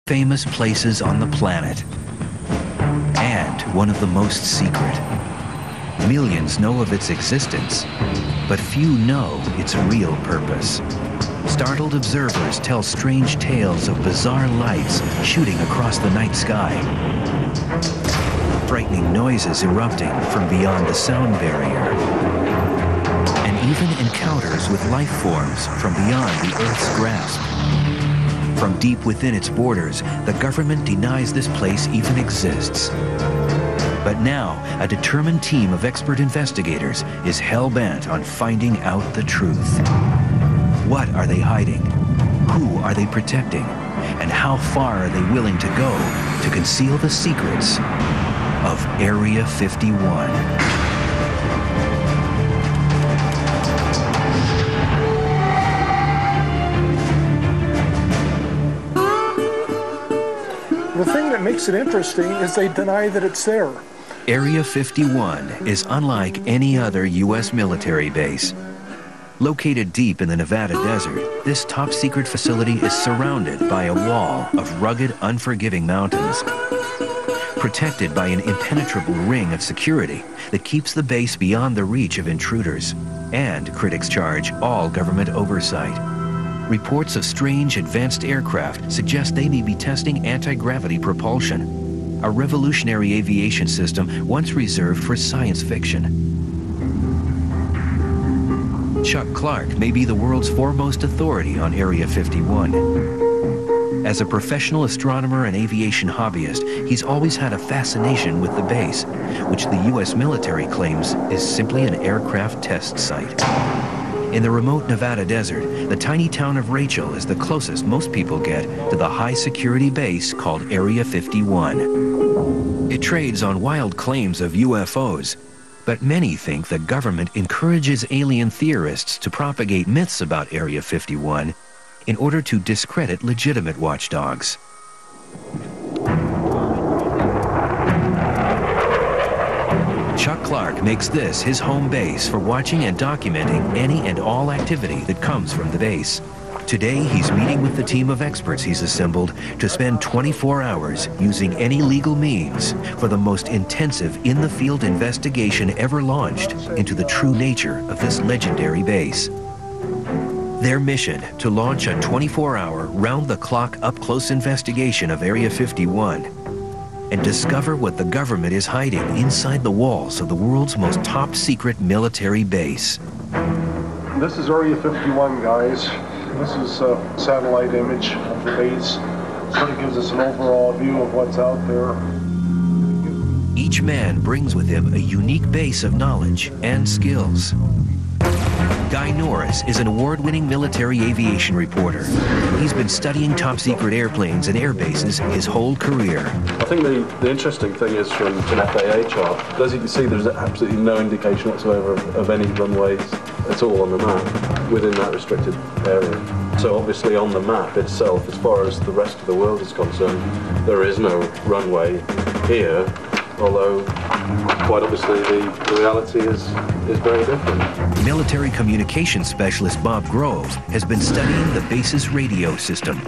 famous places on the planet, and one of the most secret. Millions know of its existence, but few know its real purpose. Startled observers tell strange tales of bizarre lights shooting across the night sky, frightening noises erupting from beyond the sound barrier, and even encounters with life forms from beyond the Earth's grasp. From deep within its borders, the government denies this place even exists. But now, a determined team of expert investigators is hell-bent on finding out the truth. What are they hiding? Who are they protecting? And how far are they willing to go to conceal the secrets of Area 51? The thing that makes it interesting is they deny that it's there. Area 51 is unlike any other U.S. military base. Located deep in the Nevada desert, this top-secret facility is surrounded by a wall of rugged, unforgiving mountains, protected by an impenetrable ring of security that keeps the base beyond the reach of intruders, and critics charge all government oversight. Reports of strange advanced aircraft suggest they may be testing anti-gravity propulsion, a revolutionary aviation system once reserved for science fiction. Chuck Clark may be the world's foremost authority on Area 51. As a professional astronomer and aviation hobbyist, he's always had a fascination with the base, which the U.S. military claims is simply an aircraft test site. In the remote Nevada desert, the tiny town of Rachel is the closest most people get to the high-security base called Area 51. It trades on wild claims of UFOs, but many think the government encourages alien theorists to propagate myths about Area 51 in order to discredit legitimate watchdogs. Chuck Clark makes this his home base for watching and documenting any and all activity that comes from the base. Today, he's meeting with the team of experts he's assembled to spend 24 hours using any legal means for the most intensive in-the-field investigation ever launched into the true nature of this legendary base. Their mission, to launch a 24-hour, round-the-clock, up-close investigation of Area 51 and discover what the government is hiding inside the walls of the world's most top-secret military base. This is Area 51, guys. This is a satellite image of the base. Sort of gives us an overall view of what's out there. Each man brings with him a unique base of knowledge and skills. Guy Norris is an award-winning military aviation reporter. He's been studying top-secret airplanes and air bases his whole career. I think the interesting thing is from an FAA chart, as you can see, there's absolutely no indication whatsoever of any runways at all on the map within that restricted area. So obviously on the map itself, as far as the rest of the world is concerned, there is no runway here, although quite obviously the reality is very different. Military communications specialist Bob Grove has been studying the base's radio system.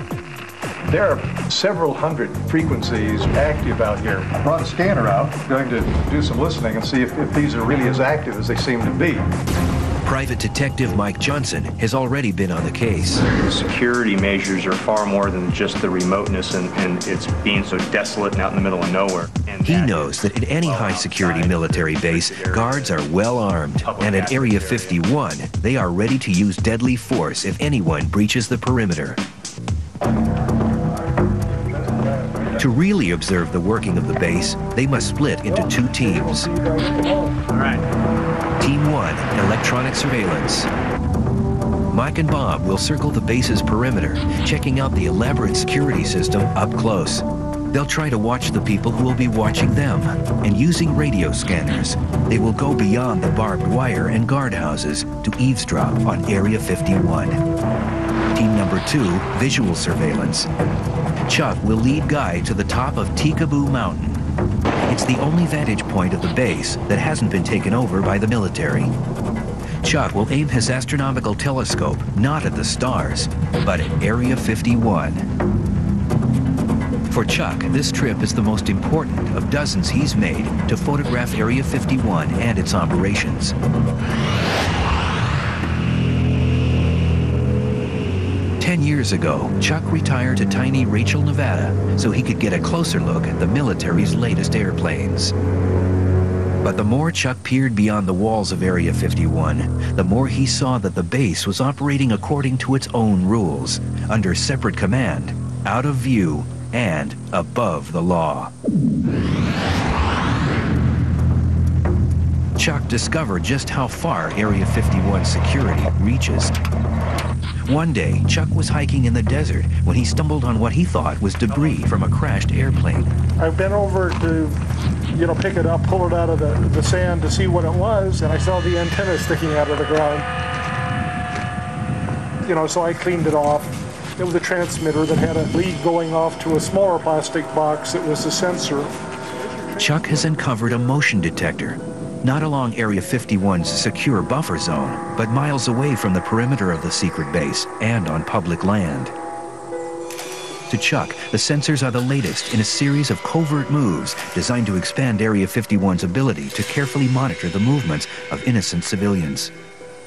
There are several hundred frequencies active out here. I brought a scanner out, going to do some listening and see if these are really as active as they seem to be. Private Detective Mike Johnson has already been on the case. The security measures are far more than just the remoteness and it's being so desolate and out in the middle of nowhere. He knows that at any high-security military base, guards are well armed, and at Area 51, they are ready to use deadly force if anyone breaches the perimeter. To really observe the working of the base, they must split into two teams. All right. Team 1, electronic surveillance. Mike and Bob will circle the base's perimeter, checking out the elaborate security system up close. They'll try to watch the people who will be watching them, and using radio scanners, they will go beyond the barbed wire and guardhouses to eavesdrop on Area 51. Team number 2, visual surveillance. Chuck will lead Guy to the top of Tikaboo Mountain. It's the only vantage point of the base that hasn't been taken over by the military. Chuck will aim his astronomical telescope not at the stars, but at Area 51. For Chuck, this trip is the most important of dozens he's made to photograph Area 51 and its operations. Ten years ago, Chuck retired to tiny Rachel, Nevada, so he could get a closer look at the military's latest airplanes. But the more Chuck peered beyond the walls of Area 51, the more he saw that the base was operating according to its own rules, under separate command, out of view, and above the law. Chuck discovered just how far Area 51 security reaches. One day, Chuck was hiking in the desert when he stumbled on what he thought was debris from a crashed airplane. I bent over to, pick it up, pull it out of the sand to see what it was, and I saw the antenna sticking out of the ground. So I cleaned it off. It was a transmitter that had a lead going off to a smaller plastic box that was a sensor. Chuck has uncovered a motion detector, not along Area 51's secure buffer zone, but miles away from the perimeter of the secret base and on public land. To Chuck, the sensors are the latest in a series of covert moves designed to expand Area 51's ability to carefully monitor the movements of innocent civilians.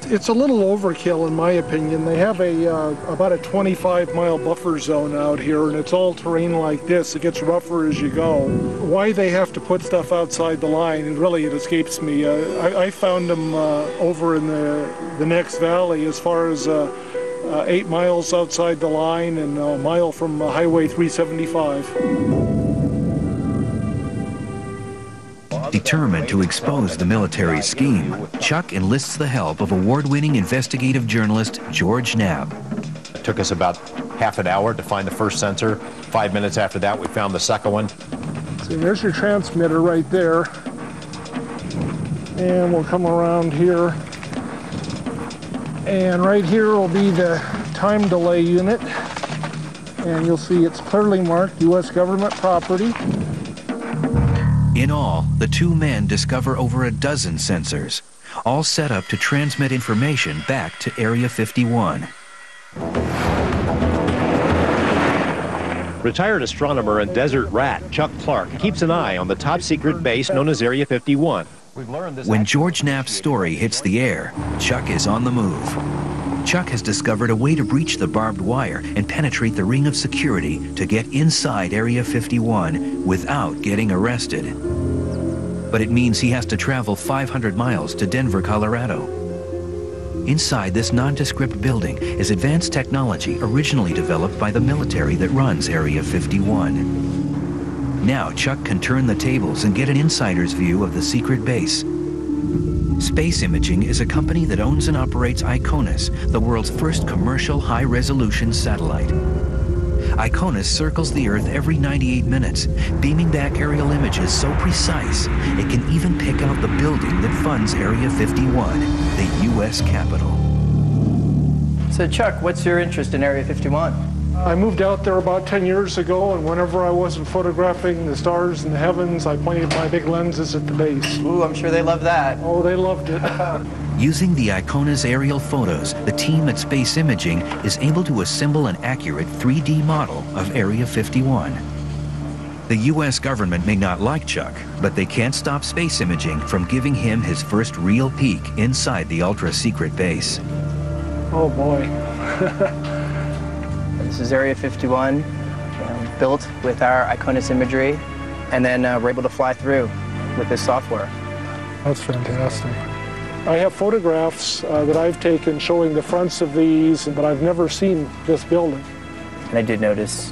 It's a little overkill, in my opinion. They have about a 25-mile buffer zone out here, and it's all terrain like this. It gets rougher as you go. Why they have to put stuff outside the line, and really it escapes me. I found them over in the next valley, as far as 8 miles outside the line and a mile from Highway 375. Determined to expose the military's scheme, Chuck enlists the help of award-winning investigative journalist George Knapp. It took us about half an hour to find the first sensor. 5 minutes after that, we found the second one. So there's your transmitter right there. And we'll come around here. And right here will be the time delay unit. And you'll see it's clearly marked U.S. government property. In all, the two men discover over a dozen sensors, all set up to transmit information back to Area 51. Retired astronomer and desert rat Chuck Clark keeps an eye on the top-secret base known as Area 51. When George Knapp's story hits the air, Chuck is on the move. Chuck has discovered a way to breach the barbed wire and penetrate the ring of security to get inside Area 51 without getting arrested. But it means he has to travel 500 miles to Denver, Colorado. Inside this nondescript building is advanced technology originally developed by the military that runs Area 51. Now Chuck can turn the tables and get an insider's view of the secret base. Space Imaging is a company that owns and operates ICONUS, the world's first commercial high-resolution satellite. ICONUS circles the Earth every 98 minutes, beaming back aerial images so precise it can even pick out the building that funds Area 51, the U.S. Capitol. So Chuck, what's your interest in Area 51? I moved out there about 10 years ago, and whenever I wasn't photographing the stars in the heavens, I pointed my big lenses at the base. Ooh, I'm sure they love that. Oh, they loved it. Using the ICONUS aerial photos, the team at Space Imaging is able to assemble an accurate 3D model of Area 51. The U.S. government may not like Chuck, but they can't stop Space Imaging from giving him his first real peek inside the ultra-secret base. Oh, boy. This is Area 51, built with our ICONUS imagery, and then we're able to fly through with this software. That's fantastic. I have photographs that I've taken showing the fronts of these, but I've never seen this building. And I did notice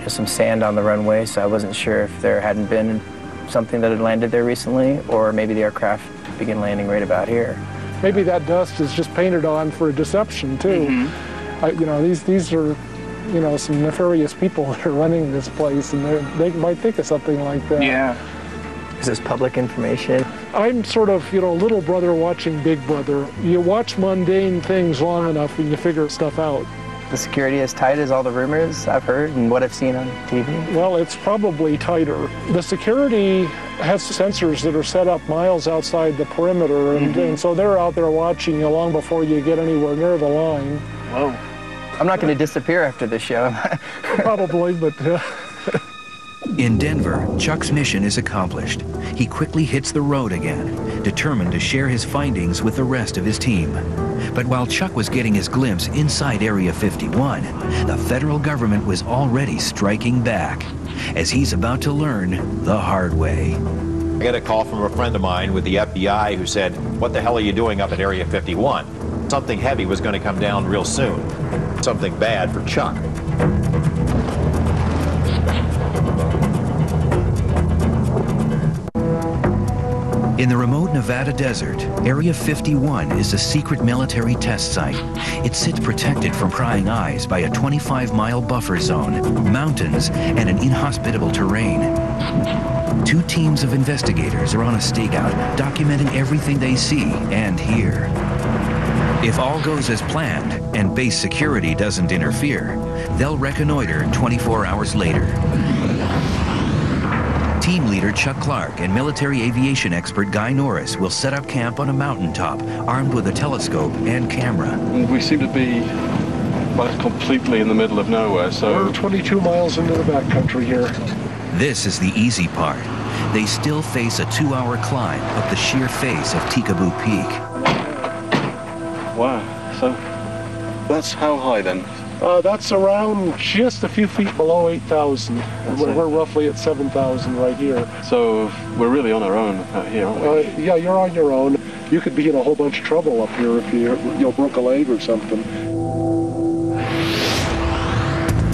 some sand on the runway, so I wasn't sure if there hadn't been something that had landed there recently, or maybe the aircraft began landing right about here. Maybe that dust is just painted on for deception, too. Mm-hmm. These are, some nefarious people that are running this place, and they might think of something like that. Yeah. Is this public information? I'm sort of, little brother watching big brother. You watch mundane things long enough and you figure stuff out. The security as tight as all the rumors I've heard and what I've seen on TV? Well, it's probably tighter. The security has sensors that are set up miles outside the perimeter, and so they're out there watching you long before you get anywhere near the line. Whoa. I'm not going to disappear after this show. Probably, but... In Denver, Chuck's mission is accomplished. He quickly hits the road again, determined to share his findings with the rest of his team. But while Chuck was getting his glimpse inside Area 51, the federal government was already striking back, as he's about to learn the hard way. I got a call from a friend of mine with the FBI who said, "What the hell are you doing up at Area 51? Something heavy was going to come down real soon. Something bad for Chuck." In the remote Nevada desert, Area 51 is a secret military test site. It sits protected from prying eyes by a 25-mile buffer zone, mountains, and an inhospitable terrain. 2 teams of investigators are on a stakeout, documenting everything they see and hear. If all goes as planned and base security doesn't interfere, they'll reconnoiter 24 hours later. Team leader Chuck Clark and military aviation expert Guy Norris will set up camp on a mountaintop, armed with a telescope and camera. We seem to be completely in the middle of nowhere, so... We're 22 miles into the backcountry here. This is the easy part. They still face a 2-hour climb up the sheer face of Tikaboo Peak. Wow, so that's how high then? That's around just a few feet below 8,000. We're roughly at 7,000 right here. So we're really on our own out here, aren't we? Yeah, you're on your own. You could be in a whole bunch of trouble up here if you broke a leg or something.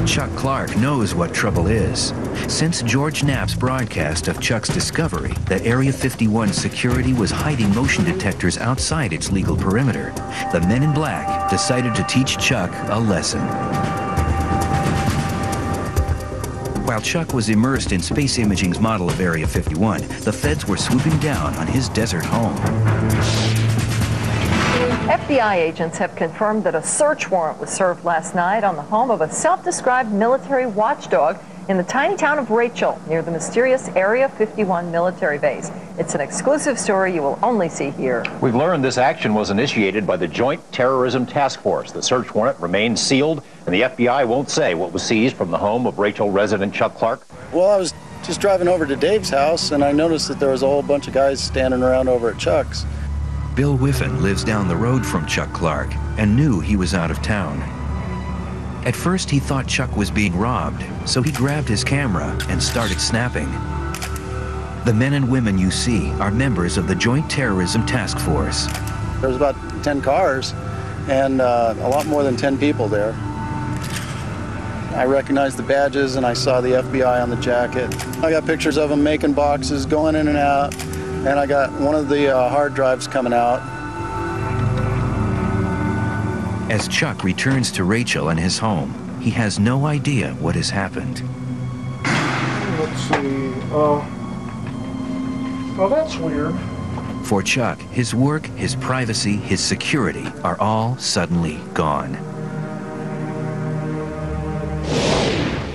Chuck Clark knows what trouble is. Since George Knapp's broadcast of Chuck's discovery that Area 51 security was hiding motion detectors outside its legal perimeter, the Men in Black decided to teach Chuck a lesson. While Chuck was immersed in space imaging's model of Area 51, the feds were swooping down on his desert home. FBI agents have confirmed that a search warrant was served last night on the home of a self-described military watchdog in the tiny town of Rachel, near the mysterious Area 51 military base. It's an exclusive story you will only see here. We've learned this action was initiated by the Joint Terrorism Task Force. The search warrant remains sealed, and the FBI won't say what was seized from the home of Rachel resident Chuck Clark. Well, I was just driving over to Dave's house, and I noticed that there was a whole bunch of guys standing around over at Chuck's. Bill Whiffen lives down the road from Chuck Clark and knew he was out of town. At first, he thought Chuck was being robbed, so he grabbed his camera and started snapping. The men and women you see are members of the Joint Terrorism Task Force. There was about 10 cars and a lot more than 10 people there. I recognized the badges and I saw the FBI on the jacket. I got pictures of them making boxes, going in and out, and I got one of the hard drives coming out. As Chuck returns to Rachel and his home, he has no idea what has happened. Let's see. Oh, that's weird. For Chuck, his work, his privacy, his security are all suddenly gone.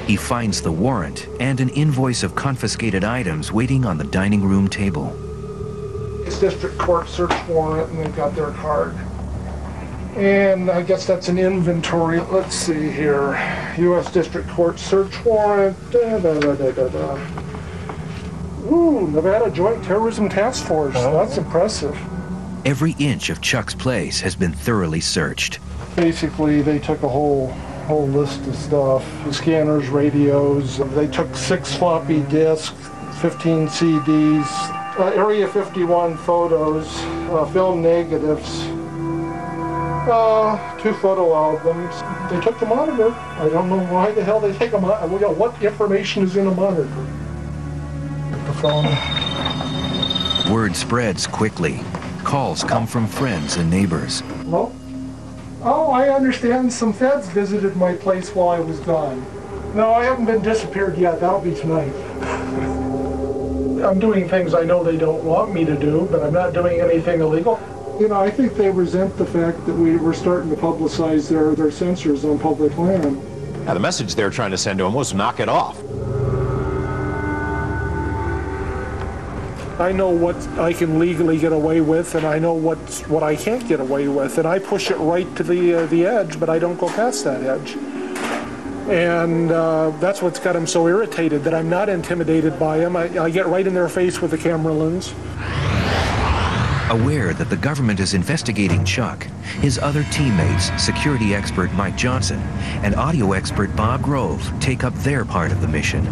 He finds the warrant and an invoice of confiscated items waiting on the dining room table. It's district court search warrant, and they've got their card. And I guess that's an inventory. Let's see here. U.S. District Court search warrant. Ooh, Nevada Joint Terrorism Task Force. That's impressive. Every inch of Chuck's place has been thoroughly searched. Basically, they took a whole list of stuff. Scanners, radios. They took 6 floppy disks, 15 CDs, Area 51 photos, film negatives. 2 photo albums. They took the monitor. I don't know why the hell they take a monitor. Well, what information is in a monitor? The phone. Word spreads quickly. Calls come from friends and neighbors. Hello? Oh, I understand some feds visited my place while I was gone. No, I haven't been disappeared yet. That'll be tonight. I'm doing things I know they don't want me to do, but I'm not doing anything illegal. You know, I think they resent the fact that we were starting to publicize their sensors on public land. Now, the message they're trying to send to him was knock it off. I know what I can legally get away with, and I know what I can't get away with, and I push it right to the edge, but I don't go past that edge. And that's what's got them so irritated, that I'm not intimidated by them. I get right in their face with the camera lens. Aware that the government is investigating Chuck, his other teammates, security expert Mike Johnson and audio expert Bob Grove, take up their part of the mission.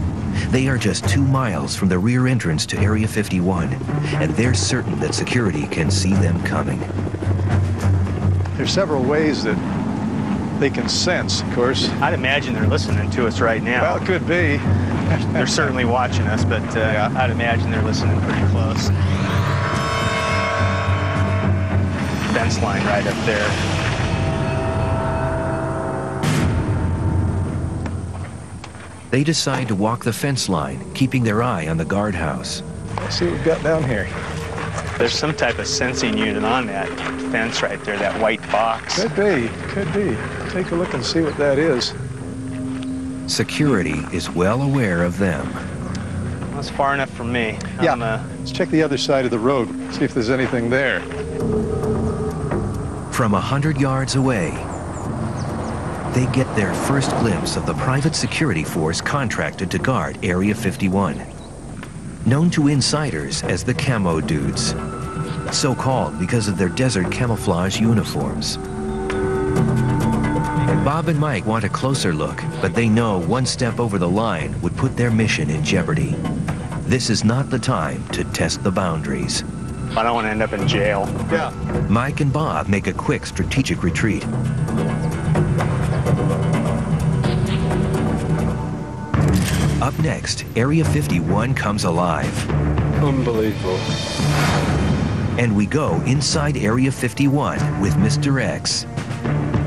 They are just 2 miles from the rear entrance to Area 51, and they're certain that security can see them coming. There's several ways that they can sense, of course. I'd imagine they're listening to us right now. Well, it could be. They're certainly watching us, but Yeah. I'd imagine they're listening pretty close. Fence line right up there. They decide to walk the fence line, keeping their eye on the guardhouse. Let's see what we've got down here. There's some type of sensing unit on that fence right there, that white box. Could be, could be. Take a look and see what that is. Security is well aware of them. That's far enough from me. Yeah, let's check the other side of the road, see if there's anything there. From 100 yards away, they get their first glimpse of the private security force contracted to guard Area 51. Known to insiders as the Camo Dudes, so called because of their desert camouflage uniforms. Bob and Mike want a closer look, but they know one step over the line would put their mission in jeopardy. This is not the time to test the boundaries. I don't want to end up in jail. Yeah. Mike and Bob make a quick strategic retreat. Up next, Area 51 comes alive. Unbelievable. And we go inside Area 51 with Mr. X.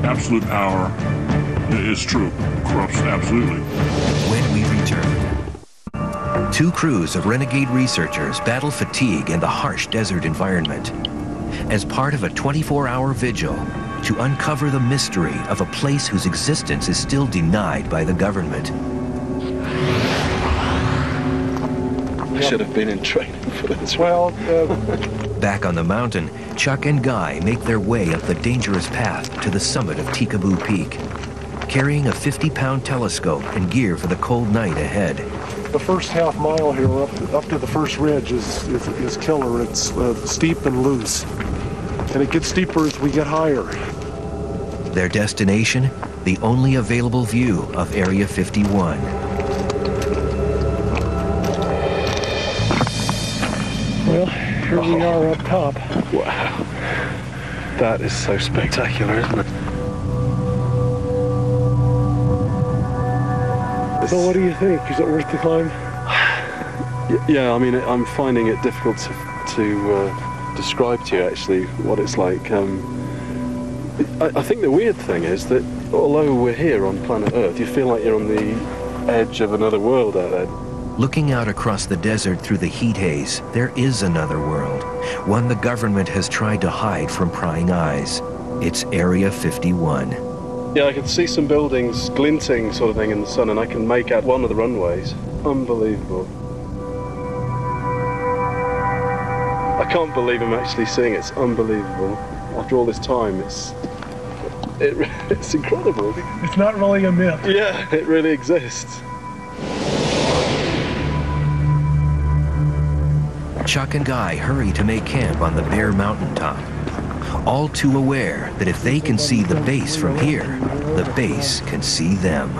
Absolute power is true. Corrupts absolutely. When we return. 2 crews of renegade researchers battle fatigue in the harsh desert environment as part of a 24-hour vigil to uncover the mystery of a place whose existence is still denied by the government. I should have been in training for this. Well, Back on the mountain, Chuck and Guy make their way up the dangerous path to the summit of Tikaboo Peak, carrying a 50-pound telescope and gear for the cold night ahead. the first half mile here up to the first ridge is killer. It's steep and loose. And it gets steeper as we get higher. Their destination, the only available view of Area 51. Well, here we are up top. Wow. That is so spectacular, isn't it? So what do you think? Is it worth the climb? Yeah, I mean, I'm finding it difficult to describe to you, actually, what it's like. I think the weird thing is that although we're here on planet Earth, you feel like you're on the edge of another world out there. Looking out across the desert through the heat haze, there is another world, one the government has tried to hide from prying eyes. It's Area 51. Yeah, I can see some buildings glinting sort of thing in the sun, and I can make out one of the runways. Unbelievable. I can't believe I'm actually seeing it. It's unbelievable. After all this time, it's incredible. It's not really a myth. Yeah, it really exists. Chuck and Guy hurry to make camp on the bare mountaintop, all too aware that if they can see the base from here, the base can see them.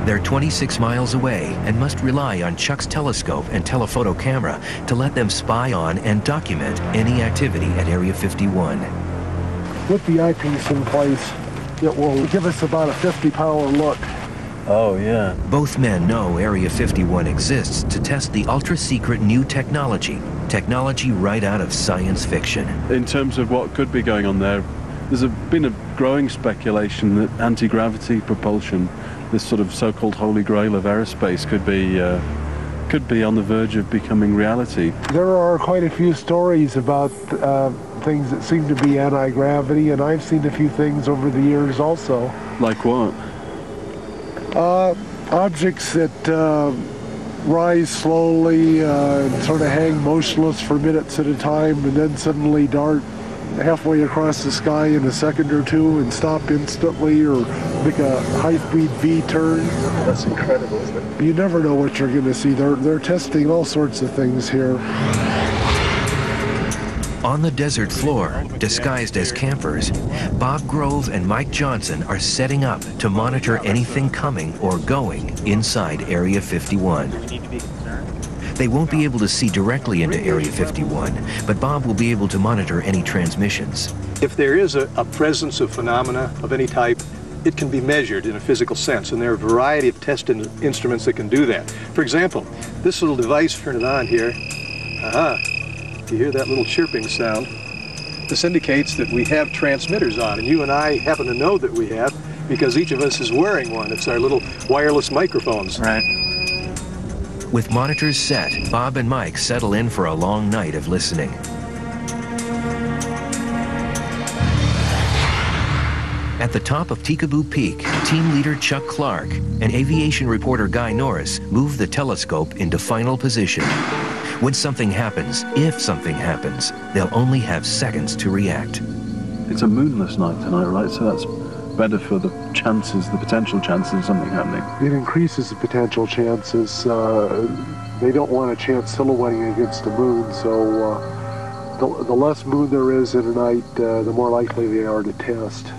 They're 26 miles away and must rely on Chuck's telescope and telephoto camera to let them spy on and document any activity at Area 51. With the eyepiece in place, it will give us about a 50-power look. Oh, yeah. Both men know Area 51 exists to test the ultra-secret new technology right out of science fiction. In terms of what could be going on there, there's been a growing speculation that anti-gravity propulsion, this sort of so-called holy grail of aerospace, could be on the verge of becoming reality. There are quite a few stories about things that seem to be anti-gravity, and I've seen a few things over the years also. Like what? Objects that rise slowly and sort of hang motionless for minutes at a time and then suddenly dart halfway across the sky in a second or two and stop instantly, or make a high-speed V-turn. That's incredible, isn't it? You never know what you're going to see. They're testing all sorts of things here. On the desert floor, disguised as campers, Bob Grove and Mike Johnson are setting up to monitor anything coming or going inside Area 51. They won't be able to see directly into Area 51, but Bob will be able to monitor any transmissions. If there is a presence of phenomena of any type, it can be measured in a physical sense, and there are a variety of test instruments that can do that. For example, this little device, turn it on here. You hear that little chirping sound. This indicates that we have transmitters on, and you and I happen to know that we have because each of us is wearing one. It's our little wireless microphones. Right. With monitors set, Bob and Mike settle in for a long night of listening. At the top of Tikaboo Peak, team leader Chuck Clark and aviation reporter Guy Norris move the telescope into final position. When something happens, if something happens, they'll only have seconds to react. It's a moonless night tonight, right? So that's better for the chances, the potential chances of something happening. It increases the potential chances. They don't want a chance silhouetting against the moon, so the less moon there is in a night, the more likely they are to test.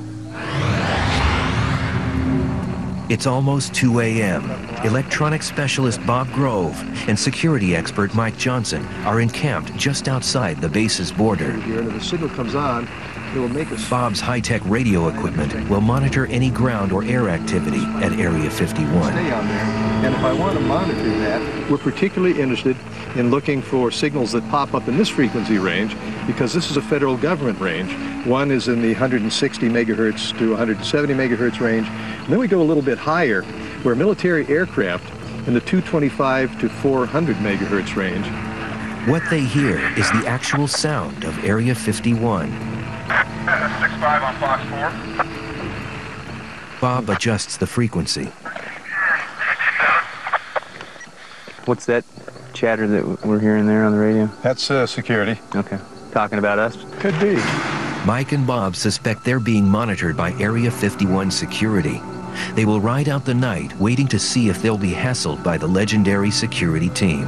It's almost 2 a.m. Electronics specialist Bob Grove and security expert Mike Johnson are encamped just outside the base's border. Here, and if the signal comes on, it will make us... Bob's high-tech radio equipment will monitor any ground or air activity at Area 51. Stay on there. And if I want to monitor that, we're particularly interested in looking for signals that pop up in this frequency range, because this is a federal government range. One is in the 160 megahertz to 170 megahertz range. And then we go a little bit higher, where military aircraft in the 225 to 400 megahertz range. What they hear is the actual sound of Area 51. 6-5 on Fox 4. Bob adjusts the frequency. What's that chatter that we're hearing there on the radio? That's security. Okay. Talking about us? Could be. Mike and Bob suspect they're being monitored by Area 51 security. They will ride out the night waiting to see if they'll be hassled by the legendary security team.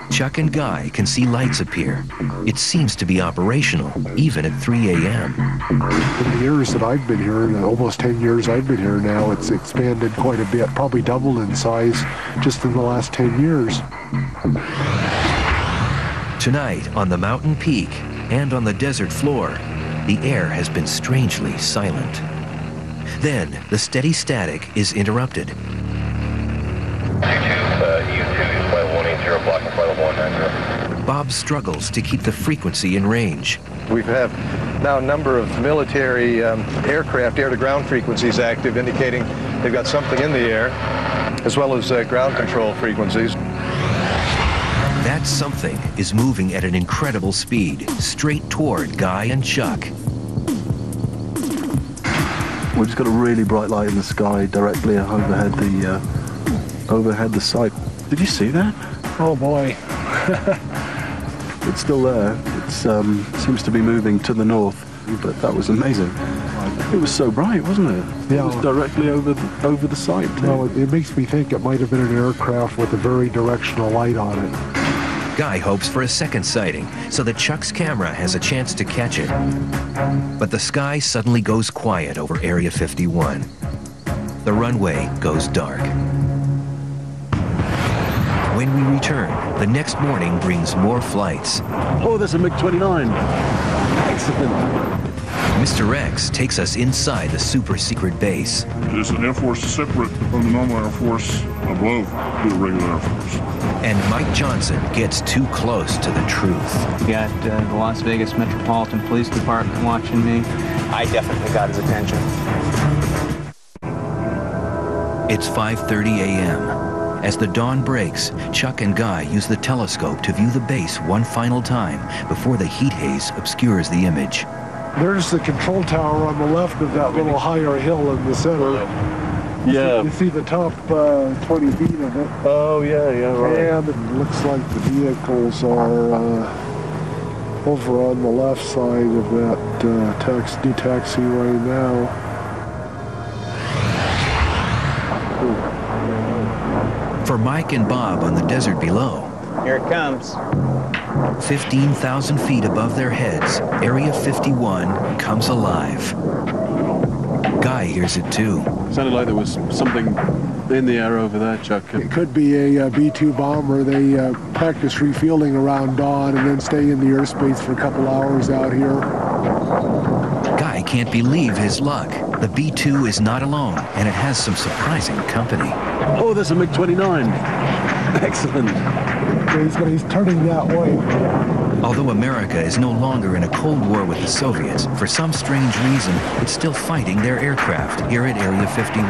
Chuck and Guy can see lights appear. It seems to be operational, even at 3 a.m. In the years that I've been here, almost 10 years I've been here now, it's expanded quite a bit, probably doubled in size just in the last 10 years. Tonight, on the mountain peak and on the desert floor, the air has been strangely silent. Then, the steady static is interrupted. Bob struggles to keep the frequency in range. We have now a number of military aircraft air-to-ground frequencies active, indicating they've got something in the air, as well as ground control frequencies. That something is moving at an incredible speed, straight toward Guy and Chuck. We've just got a really bright light in the sky directly overhead the site. Did you see that? Oh boy. It's still there. It seems to be moving to the north, but that was amazing. It was so bright, wasn't it? Yeah. It was directly over the site. Well, it makes me think it might have been an aircraft with a very directional light on it. Guy hopes for a second sighting so that Chuck's camera has a chance to catch it. But the sky suddenly goes quiet over Area 51. The runway goes dark. When we return, the next morning brings more flights. Oh, there's a MiG-29. Excellent. Mr. X takes us inside the super-secret base. It's an Air Force separate from the normal Air Force above the regular Air Force. And Mike Johnson gets too close to the truth. You got the Las Vegas Metropolitan Police Department watching me. I definitely got his attention. It's 5:30 a.m. As the dawn breaks, Chuck and Guy use the telescope to view the base one final time before the heat haze obscures the image. There's the control tower on the left of that little higher hill in the center. Yeah. You see the top 20 feet of it. Oh, yeah, right. And it looks like the vehicles are over on the left side of that new taxiway now. For Mike and Bob on the desert below, Here it comes. 15,000 feet above their heads, Area 51 comes alive. Guy hears it too. Sounded like there was something in the air over there, Chuck. It could be a B-2 bomber. They practice refueling around dawn and then stay in the airspace for a couple hours out here. Guy can't believe his luck. The B-2 is not alone, and it has some surprising company. Oh, there's a MiG-29. Excellent. He's turning that way. Although America is no longer in a Cold War with the Soviets, for some strange reason, it's still fighting their aircraft here at Area 51.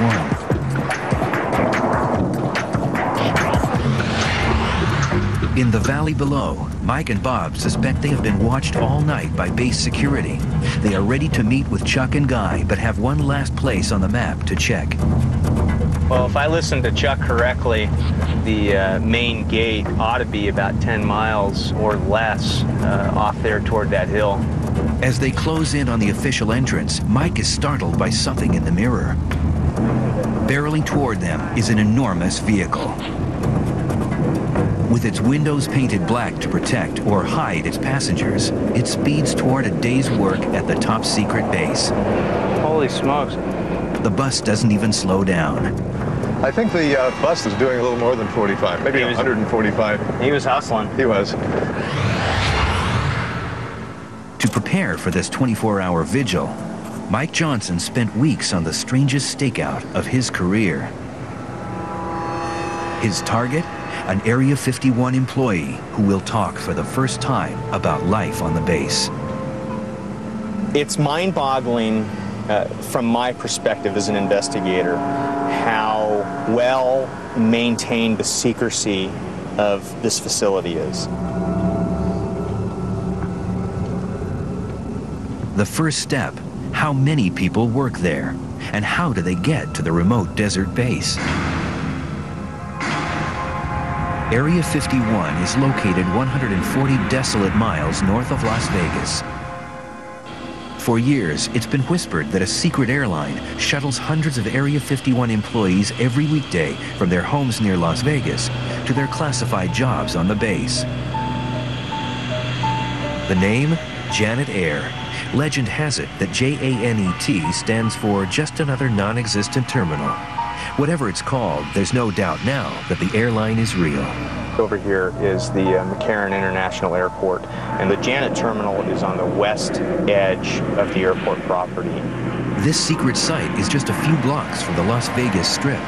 In the valley below, Mike and Bob suspect they have been watched all night by base security. They are ready to meet with Chuck and Guy, but have one last place on the map to check. Well, if I listened to Chuck correctly, the main gate ought to be about 10 miles or less off there toward that hill. As they close in on the official entrance, Mike is startled by something in the mirror. Barreling toward them is an enormous vehicle. With its windows painted black to protect or hide its passengers, it speeds toward a day's work at the top secret base. Holy smokes. The bus doesn't even slow down. I think the bus is doing a little more than 45, maybe 145. He was hustling. He was. To prepare for this 24-hour vigil, Mike Johnson spent weeks on the strangest stakeout of his career. His target? An Area 51 employee who will talk for the first time about life on the base. It's mind-boggling from my perspective as an investigator how well maintained the secrecy of this facility is. The first step, how many people work there, and how do they get to the remote desert base? Area 51 is located 140 desolate miles north of Las Vegas. For years, it's been whispered that a secret airline shuttles hundreds of Area 51 employees every weekday from their homes near Las Vegas to their classified jobs on the base. The name? Janet Air. Legend has it that JANET stands for just another non-existent terminal. Whatever it's called, there's no doubt now that the airline is real. Over here is the McCarran International Airport, and the Janet Terminal is on the west edge of the airport property. This secret site is just a few blocks from the Las Vegas Strip.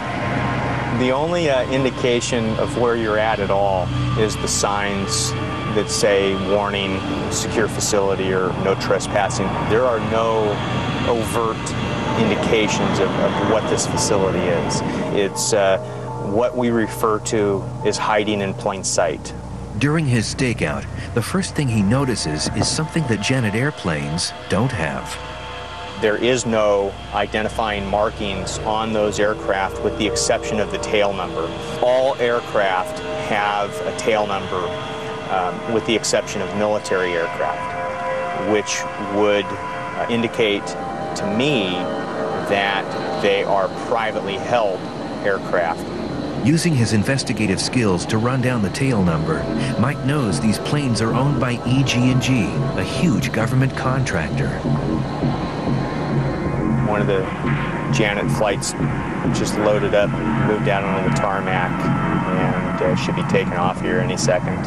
The only indication of where you're at all is the signs that say warning, secure facility, or no trespassing. There are no overt indications of what this facility is. It's what we refer to as hiding in plain sight. During his stakeout, the first thing he notices is something that Janet airplanes don't have. There is no identifying markings on those aircraft with the exception of the tail number. All aircraft have a tail number with the exception of military aircraft, which would indicate to me that they are privately held aircraft. Using his investigative skills to run down the tail number, Mike knows these planes are owned by EG&G, a huge government contractor. One of the Janet flights just loaded up, moved out onto the tarmac, and should be taking off here any second.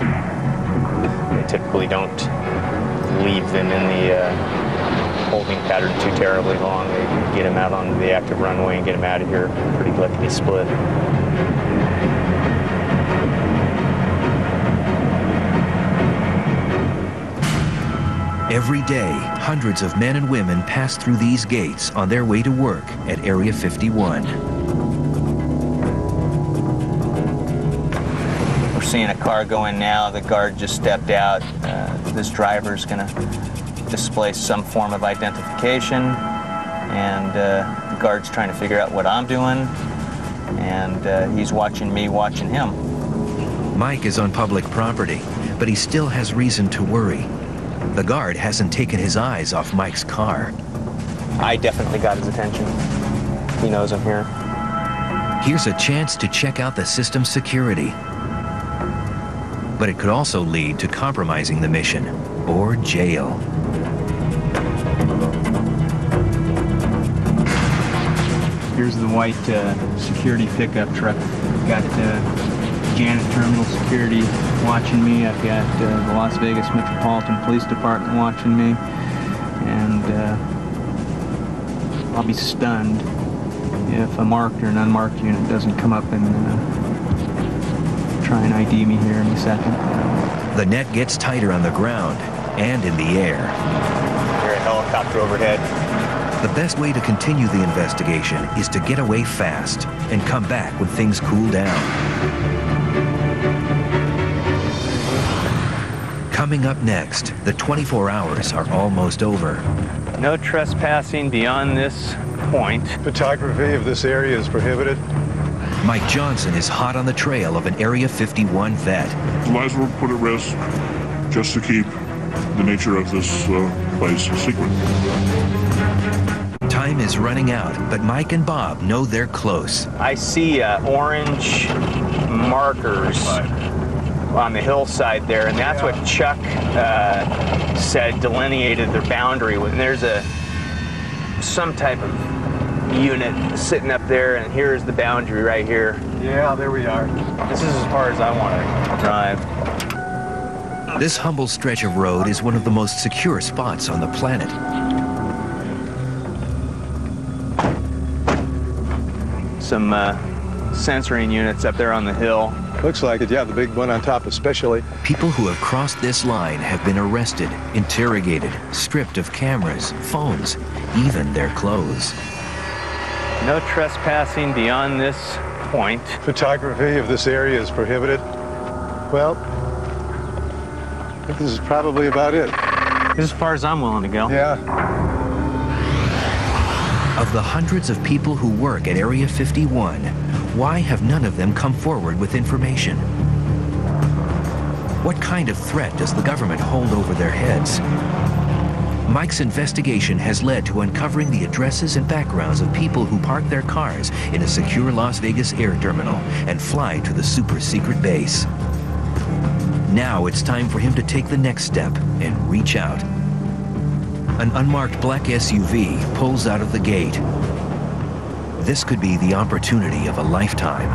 They typically don't leave them in the holding pattern too terribly long. They get them out onto the active runway and get them out of here pretty lickety split. Every day, hundreds of men and women pass through these gates on their way to work at Area 51. We're seeing a car go in now. The guard just stepped out. This driver's going to display some form of identification, and the guard's trying to figure out what I'm doing. and he's watching me watching him. Mike is on public property, but he still has reason to worry. The guard hasn't taken his eyes off Mike's car. I definitely got his attention. He knows I'm here. Here's a chance to check out the system's security. But it could also lead to compromising the mission or jail. Here's the white security pickup truck. Got Janet Terminal Security watching me. I've got the Las Vegas Metropolitan Police Department watching me. And I'll be stunned if a marked or an unmarked unit doesn't come up and try and ID me here in a second. The net gets tighter on the ground and in the air. Here's a helicopter overhead. The best way to continue the investigation is to get away fast and come back when things cool down. Coming up next, the 24 hours are almost over. No trespassing beyond this point. Photography of this area is prohibited. Mike Johnson is hot on the trail of an Area 51 vet. The lives were put at risk just to keep the nature of this place secret. Time is running out, but Mike and Bob know they're close. I see orange markers on the hillside there, and that's what Chuck said delineated their boundary. When there's some type of unit sitting up there, and here's the boundary right here. Yeah, there we are. This is as far as I want to drive. This humble stretch of road is one of the most secure spots on the planet. Some censoring units up there on the hill. Looks like it, yeah, the big one on top especially. People who have crossed this line have been arrested, interrogated, stripped of cameras, phones, even their clothes. No trespassing beyond this point. Photography of this area is prohibited. Well, I think this is probably about it. This is as far as I'm willing to go. Yeah. Of the hundreds of people who work at Area 51, why have none of them come forward with information? What kind of threat does the government hold over their heads? Mike's investigation has led to uncovering the addresses and backgrounds of people who park their cars in a secure Las Vegas air terminal and fly to the super-secret base. Now it's time for him to take the next step and reach out. An unmarked black SUV pulls out of the gate. This could be the opportunity of a lifetime.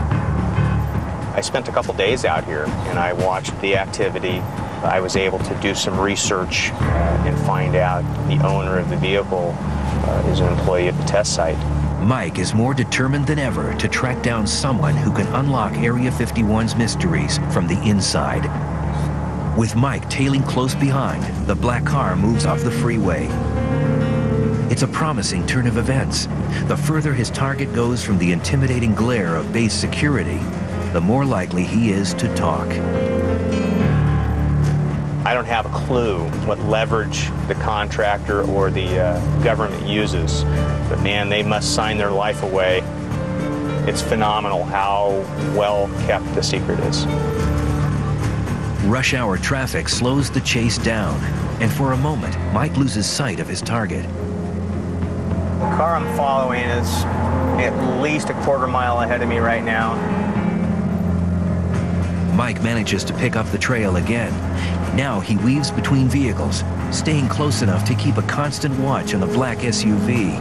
I spent a couple days out here, and I watched the activity. I was able to do some research and find out the owner of the vehicle is an employee at the test site. Mike is more determined than ever to track down someone who can unlock Area 51's mysteries from the inside. With Mike tailing close behind, the black car moves off the freeway. It's a promising turn of events. The further his target goes from the intimidating glare of base security, the more likely he is to talk. I don't have a clue what leverage the contractor or the government uses, but man, they must sign their life away. It's phenomenal how well kept the secret is. Rush hour traffic slows the chase down, and for a moment, Mike loses sight of his target. The car I'm following is at least a quarter mile ahead of me right now. Mike manages to pick up the trail again. Now he weaves between vehicles, staying close enough to keep a constant watch on the black SUV,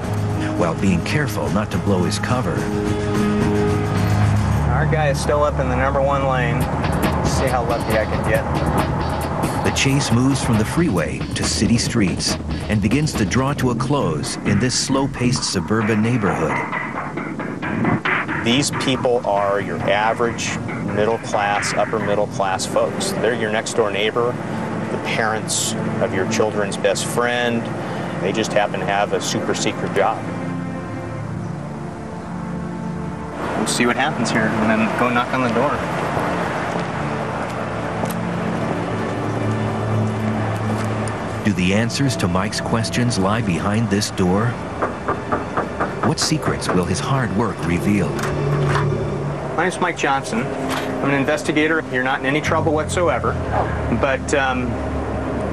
while being careful not to blow his cover. Our guy is still up in the #1 lane. Let's see how lucky I can get. The chase moves from the freeway to city streets and begins to draw to a close in this slow-paced suburban neighborhood. These people are your average middle class, upper middle class folks. They're your next door neighbor, the parents of your children's best friend. They just happen to have a super secret job. We'll see what happens here and then go knock on the door. Do the answers to Mike's questions lie behind this door? What secrets will his hard work reveal? My name's Mike Johnson. I'm an investigator. You're not in any trouble whatsoever, but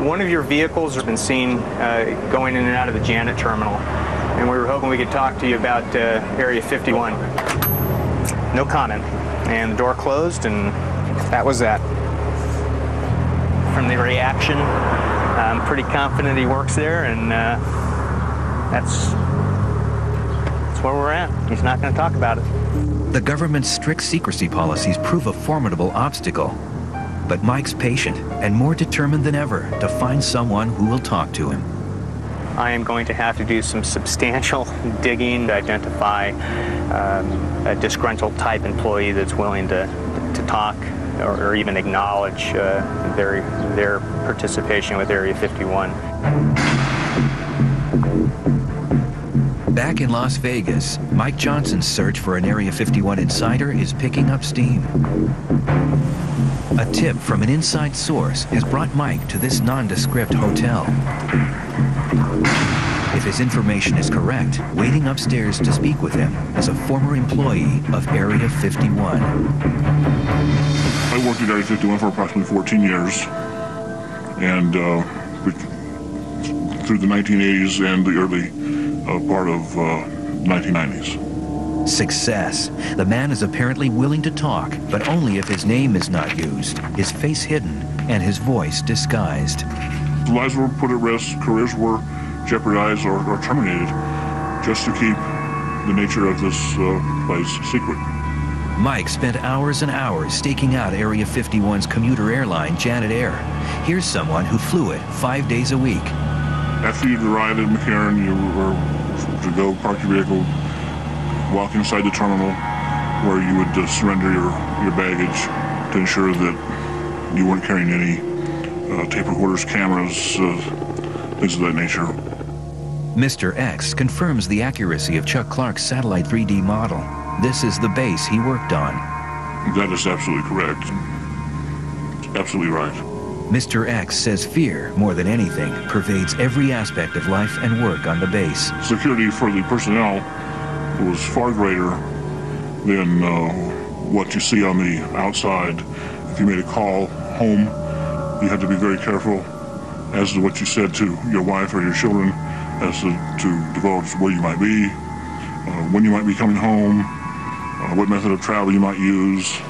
one of your vehicles has been seen going in and out of the Janet terminal, and we were hoping we could talk to you about Area 51. No comment. And the door closed, and that was that. From the reaction, I'm pretty confident he works there, and that's where we're at. He's not going to talk about it. The government's strict secrecy policies prove a formidable obstacle. But Mike's patient and more determined than ever to find someone who will talk to him. I am going to have to do some substantial digging to identify a disgruntled type employee that's willing to talk or even acknowledge their participation with Area 51. Back in Las Vegas, Mike Johnson's search for an Area 51 insider is picking up steam. A tip from an inside source has brought Mike to this nondescript hotel. If his information is correct, waiting upstairs to speak with him is a former employee of Area 51. I worked at Area 51 for approximately 14 years, and through the 1980s and the early part of 1990s. Success. The man is apparently willing to talk, but only if his name is not used, his face hidden, and his voice disguised. Lives were put at risk, careers were jeopardized or terminated just to keep the nature of this place secret. Mike spent hours and hours staking out Area 51's commuter airline, Janet Air. Here's someone who flew it 5 days a week. After you'd arrived at McCarran, you were to go park your vehicle, walk inside the terminal where you would surrender your baggage to ensure that you weren't carrying any tape recorders, cameras, things of that nature. Mr. X confirms the accuracy of Chuck Clark's satellite 3D model. This is the base he worked on. That is absolutely correct. Absolutely right. Mr. X says fear, more than anything, pervades every aspect of life and work on the base. Security for the personnel was far greater than what you see on the outside. If you made a call home, you had to be very careful as to what you said to your wife or your children, as to divulge where you might be, when you might be coming home, what method of travel you might use.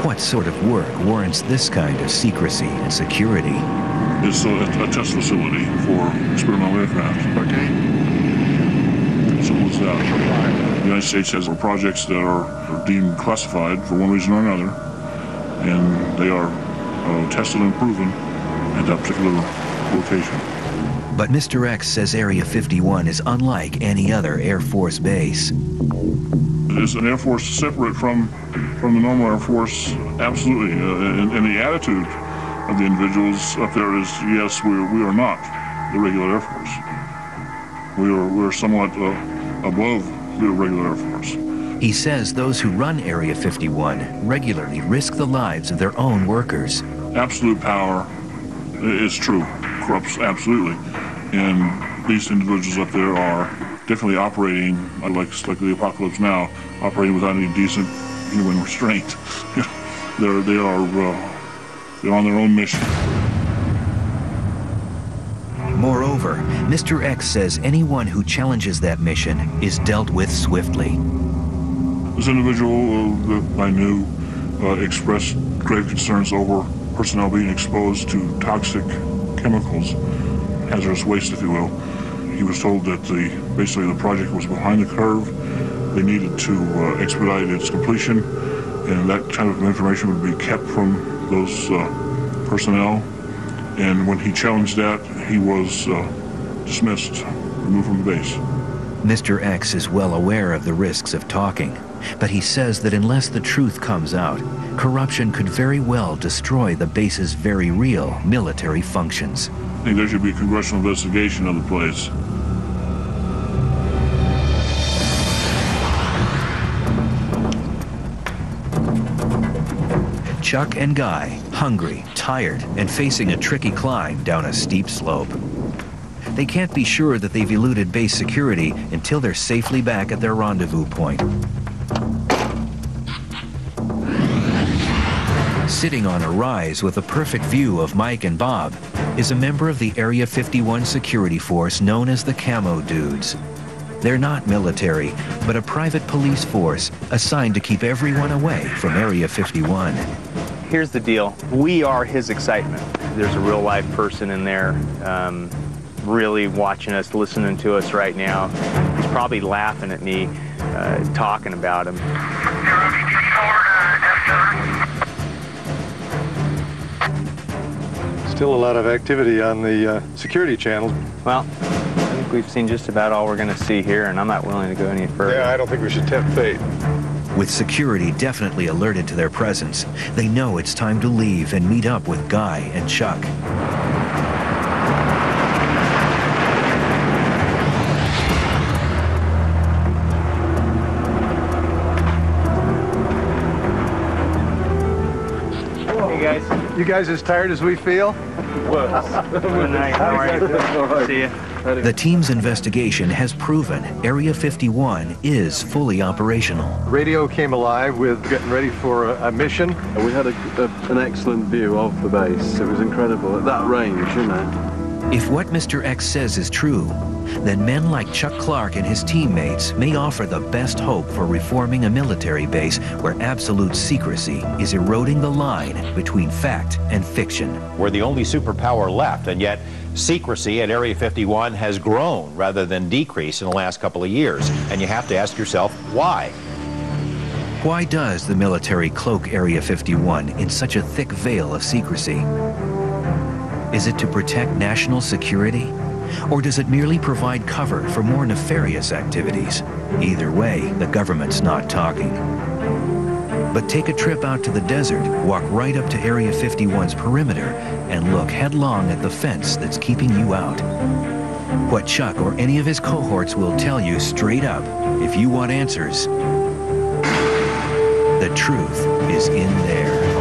What sort of work warrants this kind of secrecy and security? It's a test facility for experimental aircraft. Okay. Simple as that. The United States has projects that are deemed classified for one reason or another, and they are tested and proven at that particular location. But Mr. X says Area 51 is unlike any other Air Force base. It is an Air Force separate from the normal Air Force, absolutely. And the attitude of the individuals up there is, yes, we are not the regular Air Force. We are somewhat above the regular Air Force. He says those who run Area 51 regularly risk the lives of their own workers. Absolute power is true, corrupts absolutely. And these individuals up there are definitely operating, like the apocalypse now, operating without any decent human restraint. They're on their own mission. Moreover, Mr. X says anyone who challenges that mission is dealt with swiftly. This individual that I knew expressed grave concerns over personnel being exposed to toxic chemicals, hazardous waste, if you will. He was told that basically the project was behind the curve. They needed to expedite its completion, and that kind of information would be kept from those personnel. And when he challenged that, he was dismissed, removed from the base. Mr. X is well aware of the risks of talking, but he says that unless the truth comes out, corruption could very well destroy the base's very real military functions. I think there should be a congressional investigation of the place. Chuck and Guy, hungry, tired, and facing a tricky climb down a steep slope. They can't be sure that they've eluded base security until they're safely back at their rendezvous point. Sitting on a rise with a perfect view of Mike and Bob is a member of the Area 51 security force known as the Camo Dudes. They're not military, but a private police force assigned to keep everyone away from Area 51. Here's the deal. We are his excitement. There's a real live person in there really watching us, listening to us right now. He's probably laughing at me, talking about him. Still a lot of activity on the security channels. Well, I think we've seen just about all we're going to see here, and I'm not willing to go any further. Yeah, I don't think we should tempt fate. With security definitely alerted to their presence, they know it's time to leave and meet up with Guy and Chuck. Hey guys. You guys as tired as we feel? Good night. How are you? See you. The team's investigation has proven Area 51 is fully operational. Radio came alive with getting ready for a mission. We had an excellent view of the base. It was incredible at that range, you know. If what Mr. X says is true, then men like Chuck Clark and his teammates may offer the best hope for reforming a military base where absolute secrecy is eroding the line between fact and fiction. We're the only superpower left, and yet secrecy at Area 51 has grown rather than decreased in the last couple of years. And you have to ask yourself, why? Why does the military cloak Area 51 in such a thick veil of secrecy? Is it to protect national security? Or does it merely provide cover for more nefarious activities? Either way, the government's not talking. But take a trip out to the desert, walk right up to Area 51's perimeter, and look headlong at the fence that's keeping you out. What Chuck or any of his cohorts will tell you straight up, if you want answers, the truth is in there.